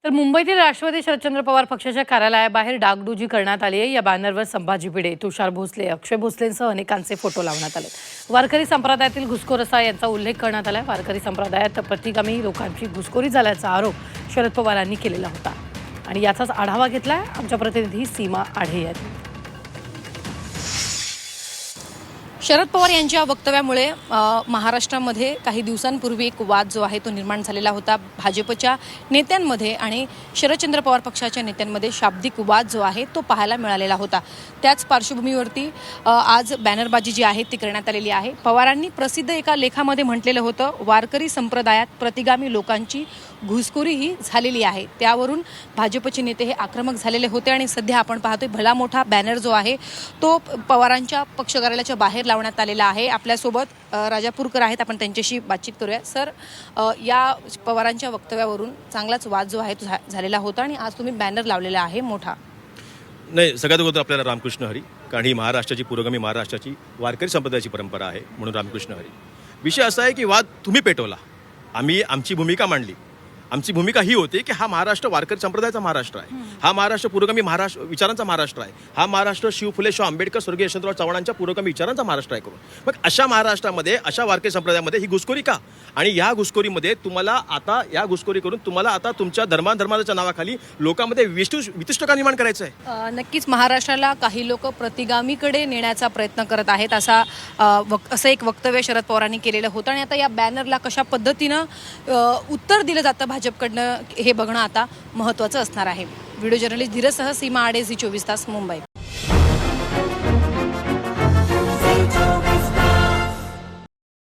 तर मुंबईतील राष्ट्रवादी शरदचंद्र पवार पक्षाच्या कार्यालयाबाहेर डागडुजी करण्यात आली आहे। या बॅनरवर संभाजी भिडे, तुषार भोसले, अक्षय भोसलेंसह अनेकांचे फोटो लावण्यात आले। वारकरी संप्रदायातील घुसखोर यांचा उल्लेख करण्यात आला। वारकरी संप्रदायात प्रतिगामी लोकांची घुसखोरी झाल्याचा आरोप शरद पवारांनी केलेला होता आणि याचाच आढावा घेतलाय आमच्या प्रतिनिधी सीमा आढे यांनी। शरद पवार यांच्या वक्तव्यामुळे महाराष्ट्रामध्ये काही दिवसांपूर्वी एक वाद जो आहे तो निर्माण झालेला होता। भाजपच्या नेत्यांमध्ये आणि शरदचंद्र पवार पक्षाच्या नेत्यांमध्ये शाब्दिक वाद जो आहे तो पाहायला मिळालेला होता। त्याच पार्श्वभूमीवरती आज बॅनरबाजी जी आहे ती करण्यात आलेली आहे। पवारांनी प्रसिद्ध एका लेखामध्ये म्हटलेलं होतं, वारकरी संप्रदायात प्रतिगामी लोकांची घुसखोरी ही झालेली आहे। त्यावरून भाजपचे नेते हे आक्रमक झालेले होते आणि सध्या आपण पाहतोय भला मोठा बॅनर जो आहे तो पवारांच्या पक्ष कार्यालयाच्या बाहेर लावण्यात आलेला आहे। आपल्यासोबत राजापूरकर आहेत, आपण त्यांच्याशी बातचीत करूया। सर, या पवारांच्या वक्तव्यावरून चांगलाच वाद जो आहे तो झालेला होता आणि आज तुम्ही बॅनर लावलेला आहे मोठा। नाही, सगळ्यात अगोदर आपल्याला रामकृष्ण हरी, कारण ही महाराष्ट्राची पुरोगामी महाराष्ट्राची वारकरी संप्रदायाची परंपरा आहे, म्हणून रामकृष्ण हरी। विषय असा आहे की वाद तुम्ही पेटवला, आम्ही आमची भूमिका मांडली। आमची भूमिका ही होती की हा महाराष्ट्र वारकरी संप्रदायाचा महाराष्ट्र आहे, हा महाराष्ट्र पुरोगामी महाराष्ट्र विचारांचा महाराष्ट्र आहे, हा महाराष्ट्र शिव फुले शाहू आंबेडकर स्वर्गीय यशवंतराव चव्हाणांच्या पुरोगामी विचारांचा महाराष्ट्र आहे करून। मग अशा महाराष्ट्रामध्ये अशा वारकरी संप्रदायामध्ये ही घुसखोरी का? आणि या घुसखोरीमध्ये तुम्हाला आता या घुसखोरी करून तुम्हाला आता तुमच्या धर्माच्या नावाखाली लोकांमध्ये विशिष्ट का निर्माण करायचं आहे? नक्कीच महाराष्ट्राला काही लोक प्रतिगामीकडे नेण्याचा प्रयत्न करत आहेत असं एक वक्तव्य शरद पवारांनी केलेलं होतं आणि आता या बॅनरला कशा पद्धतीनं उत्तर दिलं जातं भाजपकडनं हे बघणं आता महत्त्वाचं असणार आहे। व्हिडिओ जर्नलिस्ट धीरजसह सीमा आढे, झी 24 तास, मुंबई।